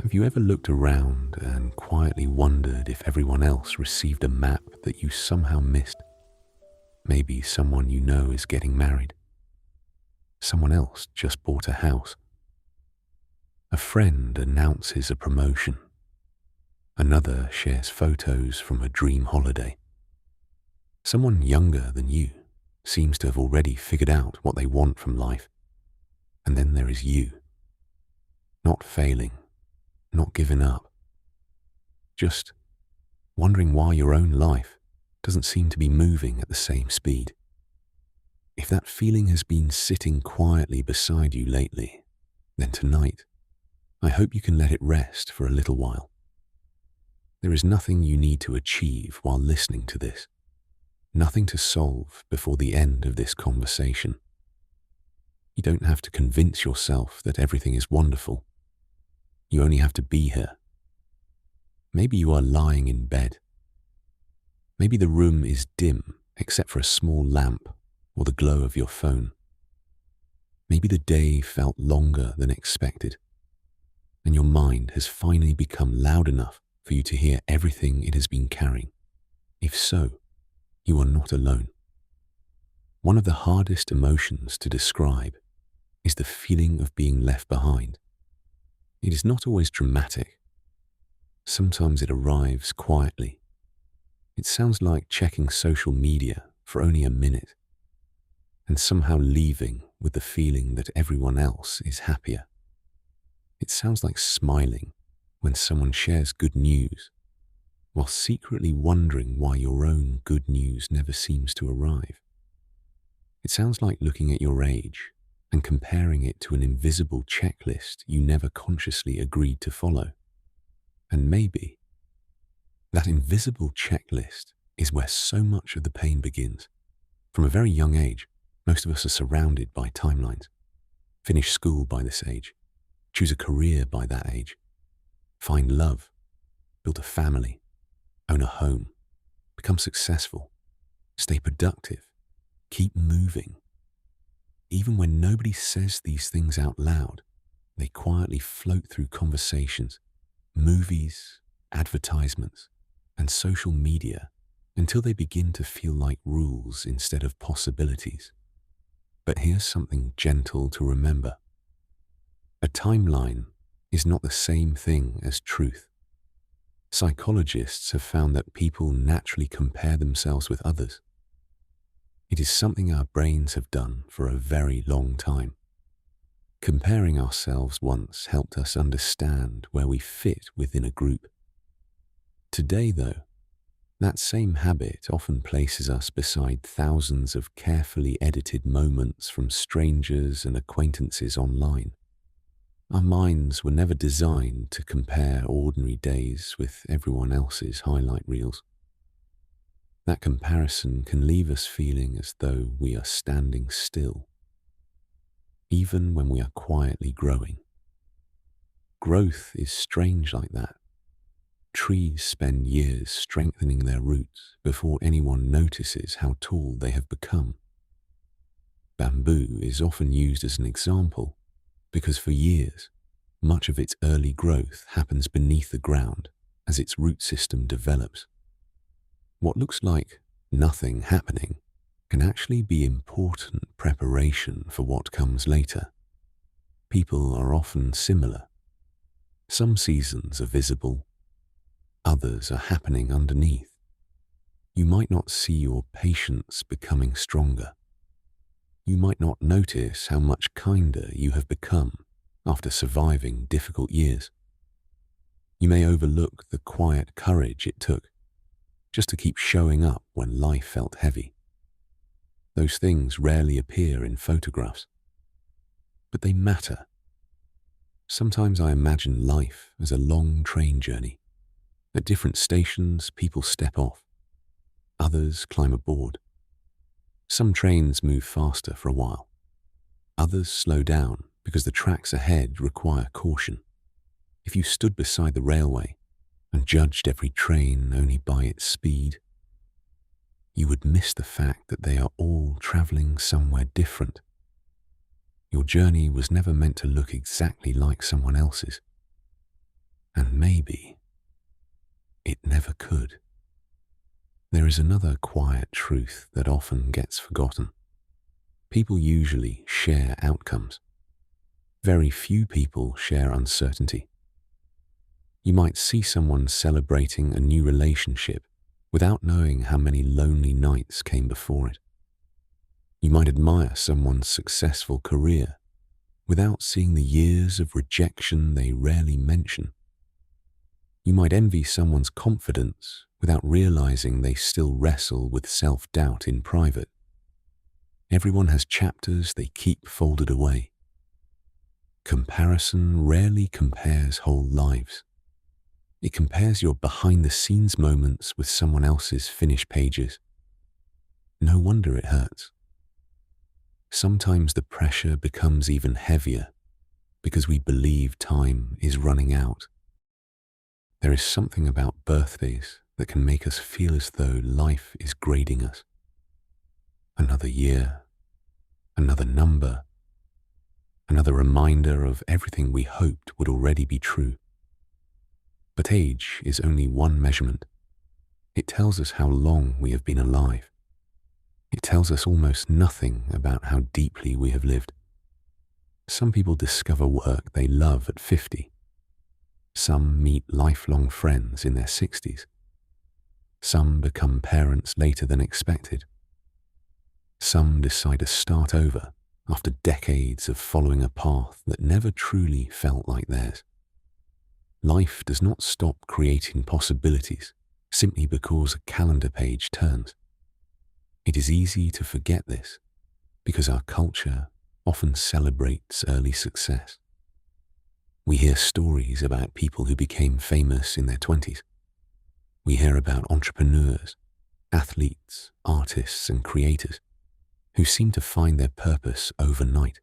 Have you ever looked around and quietly wondered if everyone else received a map that you somehow missed? Maybe someone you know is getting married. Someone else just bought a house. A friend announces a promotion. Another shares photos from a dream holiday. Someone younger than you seems to have already figured out what they want from life. And then there is you. Not failing, not giving up. Just wondering why your own life doesn't seem to be moving at the same speed. If that feeling has been sitting quietly beside you lately, then tonight, I hope you can let it rest for a little while. There is nothing you need to achieve while listening to this. Nothing to solve before the end of this conversation. You don't have to convince yourself that everything is wonderful. You only have to be here. Maybe you are lying in bed. Maybe the room is dim except for a small lamp or the glow of your phone. Maybe the day felt longer than expected, and your mind has finally become loud enough for you to hear everything it has been carrying. If so, you are not alone. One of the hardest emotions to describe is the feeling of being left behind. It is not always dramatic. Sometimes it arrives quietly. It sounds like checking social media for only a minute and somehow leaving with the feeling that everyone else is happier. It sounds like smiling when someone shares good news while secretly wondering why your own good news never seems to arrive. It sounds like looking at your age and comparing it to an invisible checklist you never consciously agreed to follow. And maybe that invisible checklist is where so much of the pain begins. From a very young age, most of us are surrounded by timelines. Finish school by this age, choose a career by that age, find love, build a family, own a home, become successful, stay productive, keep moving. Even when nobody says these things out loud, they quietly float through conversations, movies, advertisements, and social media until they begin to feel like rules instead of possibilities. But here's something gentle to remember. A timeline is not the same thing as truth. Psychologists have found that people naturally compare themselves with others. It is something our brains have done for a very long time. Comparing ourselves once helped us understand where we fit within a group. Today, though, that same habit often places us beside thousands of carefully edited moments from strangers and acquaintances online. Our minds were never designed to compare ordinary days with everyone else's highlight reels. That comparison can leave us feeling as though we are standing still, even when we are quietly growing. Growth is strange like that. Trees spend years strengthening their roots before anyone notices how tall they have become. Bamboo is often used as an example because for years, much of its early growth happens beneath the ground as its root system develops. What looks like nothing happening can actually be important preparation for what comes later. People are often similar. Some seasons are visible, others are happening underneath. You might not see your patience becoming stronger. You might not notice how much kinder you have become after surviving difficult years. You may overlook the quiet courage it took just to keep showing up when life felt heavy. Those things rarely appear in photographs, but they matter. Sometimes I imagine life as a long train journey. At different stations, people step off. Others climb aboard. Some trains move faster for a while. Others slow down because the tracks ahead require caution. If you stood beside the railway and judged every train only by its speed, you would miss the fact that they are all traveling somewhere different. Your journey was never meant to look exactly like someone else's. And maybe it never could. There is another quiet truth that often gets forgotten. People usually share outcomes. Very few people share uncertainty. You might see someone celebrating a new relationship without knowing how many lonely nights came before it. You might admire someone's successful career without seeing the years of rejection they rarely mention. You might envy someone's confidence without realizing they still wrestle with self-doubt in private. Everyone has chapters they keep folded away. Comparison rarely compares whole lives. It compares your behind-the-scenes moments with someone else's finished pages. No wonder it hurts. Sometimes the pressure becomes even heavier because we believe time is running out. There is something about birthdays that can make us feel as though life is grading us. Another year, another number, another reminder of everything we hoped would already be true. But age is only one measurement. It tells us how long we have been alive. It tells us almost nothing about how deeply we have lived. Some people discover work they love at 50. Some meet lifelong friends in their 60s. Some become parents later than expected. Some decide to start over after decades of following a path that never truly felt like theirs. Life does not stop creating possibilities simply because a calendar page turns. It is easy to forget this because our culture often celebrates early success. We hear stories about people who became famous in their 20s. We hear about entrepreneurs, athletes, artists, and creators who seem to find their purpose overnight.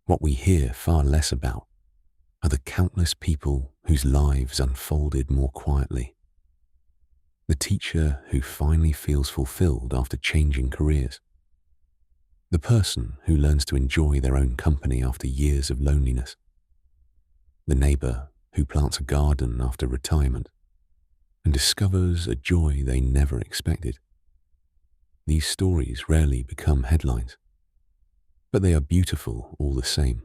What we hear far less about are the countless people whose lives unfolded more quietly. The teacher who finally feels fulfilled after changing careers. The person who learns to enjoy their own company after years of loneliness. The neighbor who plants a garden after retirement and discovers a joy they never expected. These stories rarely become headlines, but they are beautiful all the same.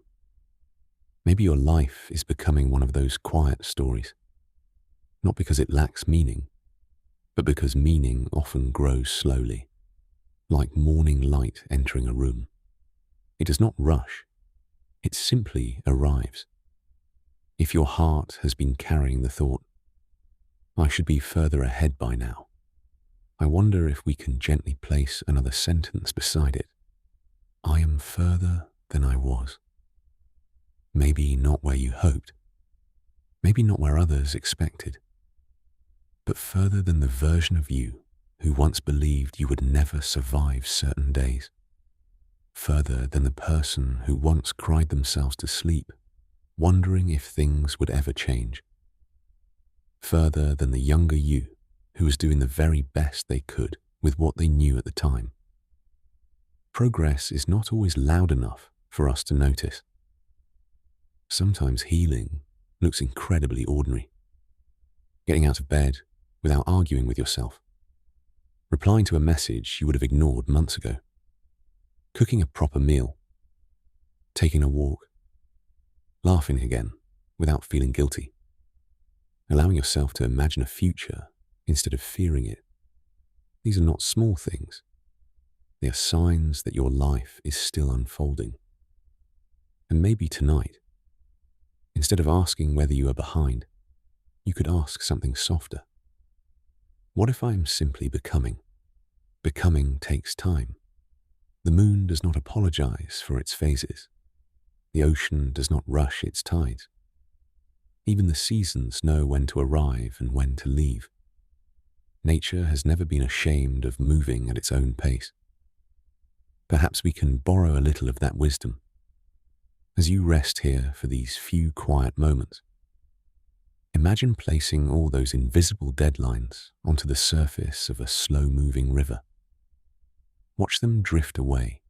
Maybe your life is becoming one of those quiet stories, not because it lacks meaning, but because meaning often grows slowly, like morning light entering a room. It does not rush, it simply arrives. If your heart has been carrying the thought, I should be further ahead by now, I wonder if we can gently place another sentence beside it. I am further than I was. Maybe not where you hoped, maybe not where others expected, but further than the version of you who once believed you would never survive certain days, further than the person who once cried themselves to sleep, wondering if things would ever change, further than the younger you who was doing the very best they could with what they knew at the time. Progress is not always loud enough for us to notice. Sometimes healing looks incredibly ordinary. Getting out of bed without arguing with yourself. Replying to a message you would have ignored months ago. Cooking a proper meal. Taking a walk. Laughing again without feeling guilty. Allowing yourself to imagine a future instead of fearing it. These are not small things. They are signs that your life is still unfolding. And maybe tonight, instead of asking whether you are behind, you could ask something softer. What if I am simply becoming? Becoming takes time. The moon does not apologize for its phases. The ocean does not rush its tides. Even the seasons know when to arrive and when to leave. Nature has never been ashamed of moving at its own pace. Perhaps we can borrow a little of that wisdom. As you rest here for these few quiet moments, imagine placing all those invisible deadlines onto the surface of a slow-moving river. Watch them drift away.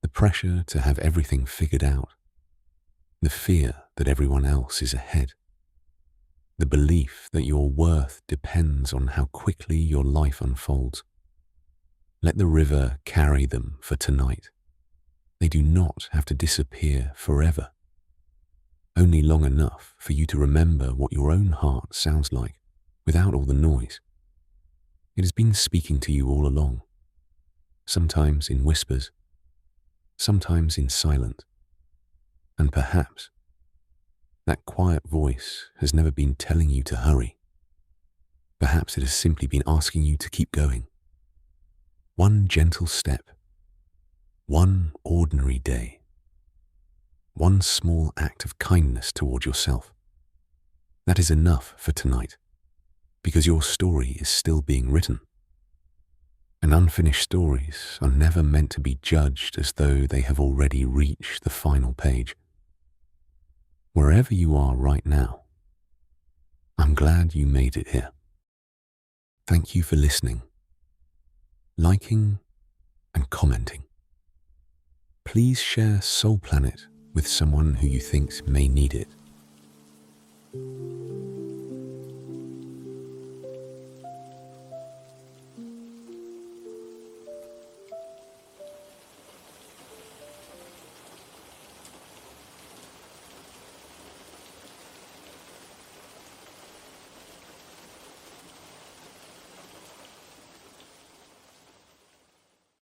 The pressure to have everything figured out. The fear that everyone else is ahead. the belief that your worth depends on how quickly your life unfolds. Let the river carry them for tonight. They do not have to disappear forever, only long enough for you to remember what your own heart sounds like without all the noise. It has been speaking to you all along, sometimes in whispers, sometimes in silence, and perhaps that quiet voice has never been telling you to hurry. Perhaps it has simply been asking you to keep going. One gentle step, one ordinary day, one small act of kindness toward yourself. That is enough for tonight, because your story is still being written. And unfinished stories are never meant to be judged as though they have already reached the final page. Wherever you are right now, I'm glad you made it here. Thank you for listening, liking, and commenting. Please share Soul Planet with someone who you think may need it.